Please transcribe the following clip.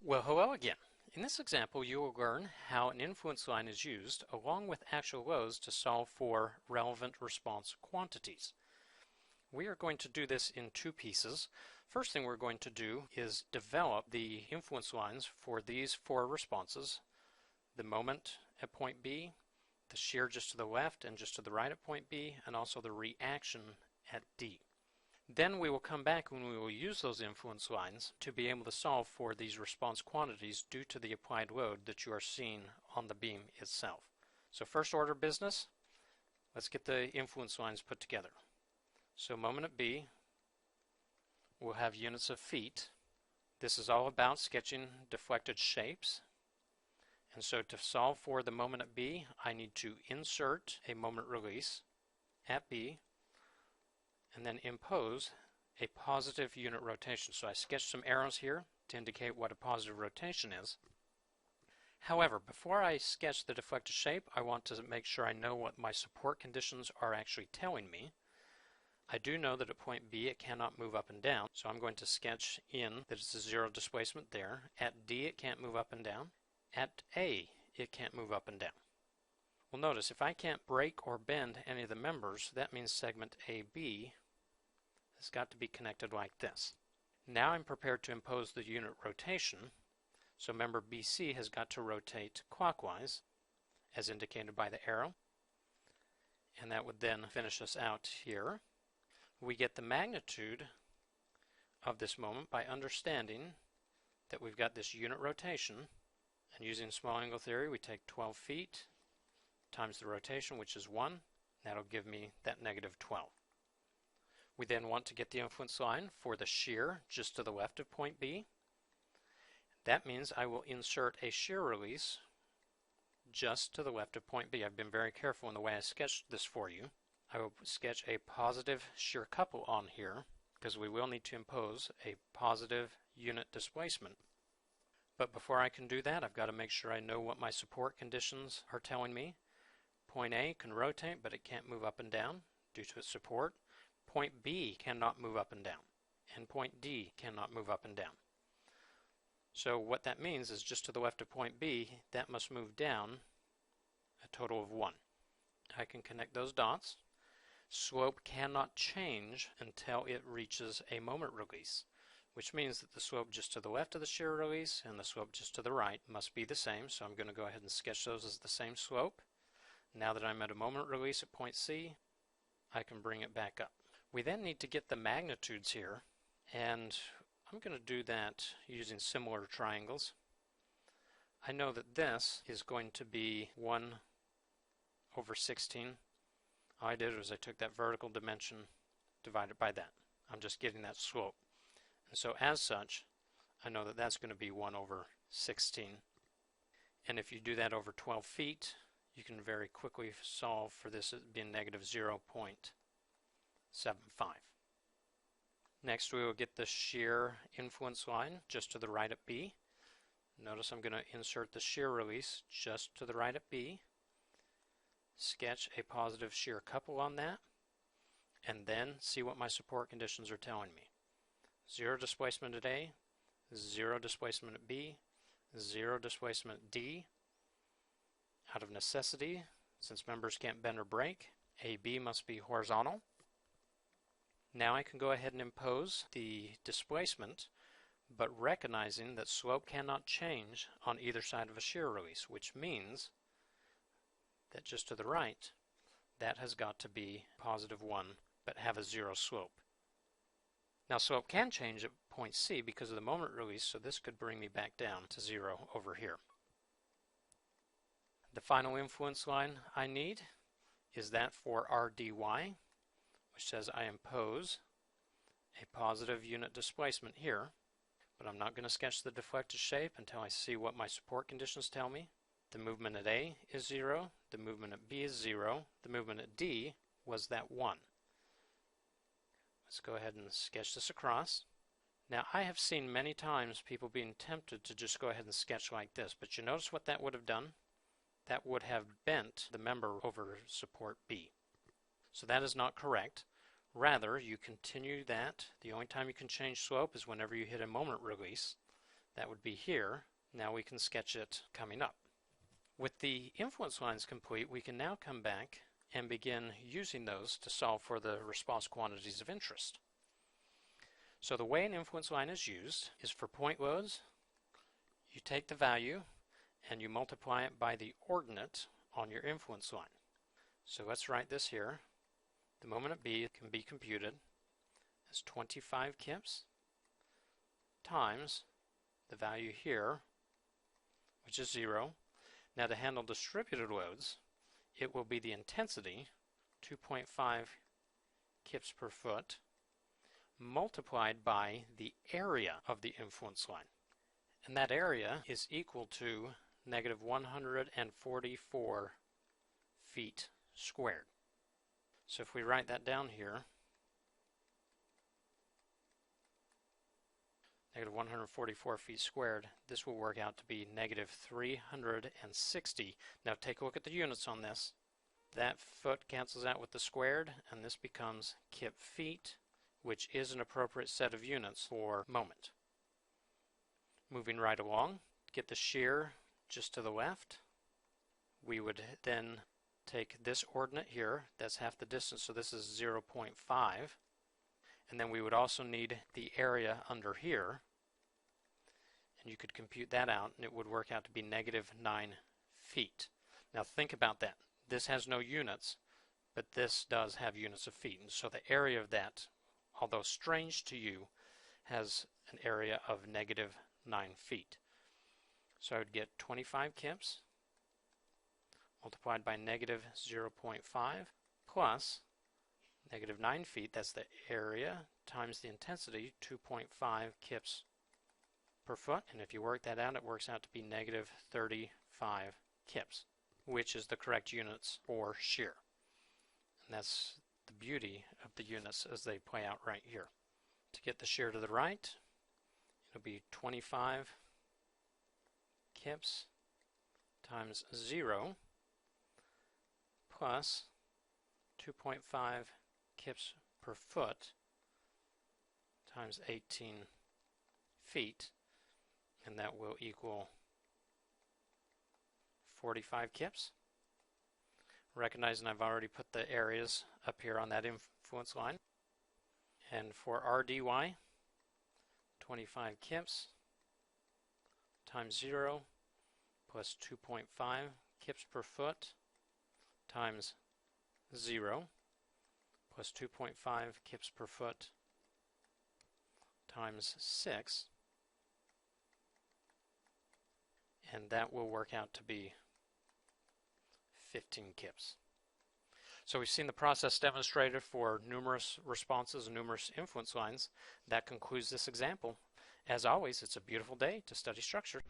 Well, hello again. In this example, you will learn how an influence line is used along with actual loads to solve for relevant response quantities. We are going to do this in two pieces. First thing we're going to do is develop the influence lines for these four responses: the moment at point B, the shear just to the left and just to the right at point B, and also the reaction at D. Then we will come back when we will use those influence lines to be able to solve for these response quantities due to the applied load that you are seeing on the beam itself. So first order business, let's get the influence lines put together. So moment at B, we'll have units of feet. This is all about sketching deflected shapes. And so to solve for the moment at B, I need to insert a moment release at B and then impose a positive unit rotation. So I sketched some arrows here to indicate what a positive rotation is. However, before I sketch the deflected shape, I want to make sure I know what my support conditions are actually telling me. I do know that at point B it cannot move up and down, so I'm going to sketch in that it's a zero displacement there. At D it can't move up and down. At A it can't move up and down. Well, notice if I can't break or bend any of the members, that means segment AB has got to be connected like this. Now I'm prepared to impose the unit rotation, so member BC has got to rotate clockwise as indicated by the arrow, and that would then finish us out here. We get the magnitude of this moment by understanding that we've got this unit rotation, and using small angle theory we take 12 feet times the rotation, which is 1. That'll give me that negative 12. We then want to get the influence line for the shear just to the left of point B. That means I will insert a shear release just to the left of point B. I've been very careful in the way I sketched this for you. I will sketch a positive shear couple on here because we will need to impose a positive unit displacement. But before I can do that, I've got to make sure I know what my support conditions are telling me. Point A can rotate, but it can't move up and down due to its support. Point B cannot move up and down, and point D cannot move up and down. So what that means is just to the left of point B, that must move down a total of 1. I can connect those dots. Slope cannot change until it reaches a moment release, which means that the slope just to the left of the shear release and the slope just to the right must be the same, so I'm going to go ahead and sketch those as the same slope. Now that I'm at a moment release at point C, I can bring it back up. We then need to get the magnitudes here, and I'm going to do that using similar triangles. I know that this is going to be 1 over 16. All I did was I took that vertical dimension, divided by that. I'm just getting that slope. And so as such, I know that that's going to be 1 over 16. And if you do that over 12 feet, you can very quickly solve for this as being negative 0.75. Next we will get the shear influence line just to the right at B. Notice I'm going to insert the shear release just to the right at B, sketch a positive shear couple on that, and then see what my support conditions are telling me. 0 displacement at A, 0 displacement at B, 0 displacement at D. Out of necessity, since members can't bend or break, AB must be horizontal. Now I can go ahead and impose the displacement, but recognizing that slope cannot change on either side of a shear release, which means that just to the right, that has got to be positive 1, but have a 0 slope. Now slope can change at point C because of the moment release, so this could bring me back down to 0 over here. The final influence line I need is that for RDY, which says I impose a positive unit displacement here, but I'm not going to sketch the deflected shape until I see what my support conditions tell me. The movement at A is 0, the movement at B is 0, the movement at D was that 1. Let's go ahead and sketch this across. Now I have seen many times people being tempted to just go ahead and sketch like this, but you notice what that would have done? That would have bent the member over support B. So that is not correct. Rather, you continue that. The only time you can change slope is whenever you hit a moment release. That would be here. Now we can sketch it coming up. With the influence lines complete, we can now come back and begin using those to solve for the response quantities of interest. So the way an influence line is used is for point loads, you take the value and you multiply it by the ordinate on your influence line. So let's write this here. The moment at B can be computed as 25 kips times the value here, which is 0. Now to handle distributed loads, it will be the intensity, 2.5 kips per foot, multiplied by the area of the influence line. And that area is equal to negative 144 feet squared. So if we write that down here, negative 144 feet squared, this will work out to be negative 360. Now take a look at the units on this. That foot cancels out with the squared, and this becomes kip feet, which is an appropriate set of units for moment. Moving right along, get the shear just to the left. We would then take this ordinate here, that's half the distance, so this is 0.5. And then we would also need the area under here, and you could compute that out, and it would work out to be negative 9 feet. Now think about that. This has no units, but this does have units of feet, and so the area of that, although strange to you, has an area of negative 9 feet. So I would get 25 kips multiplied by negative 0.5 plus negative 9 feet, that's the area, times the intensity, 2.5 kips per foot. And if you work that out, it works out to be negative 35 kips, which is the correct units for shear. And that's the beauty of the units as they play out right here. To get the shear to the right, it'll be 25 kips times 0 plus 2.5 kips per foot times 18 feet, and that will equal 45 kips. Recognizing I've already put the areas up here on that influence line. And for RDY, 25 kips times 0 plus 2.5 kips per foot times 0 plus 2.5 kips per foot times 6, and that will work out to be 15 kips. So we've seen the process demonstrated for numerous responses and numerous influence lines. That concludes this example. As always, it's a beautiful day to study structure.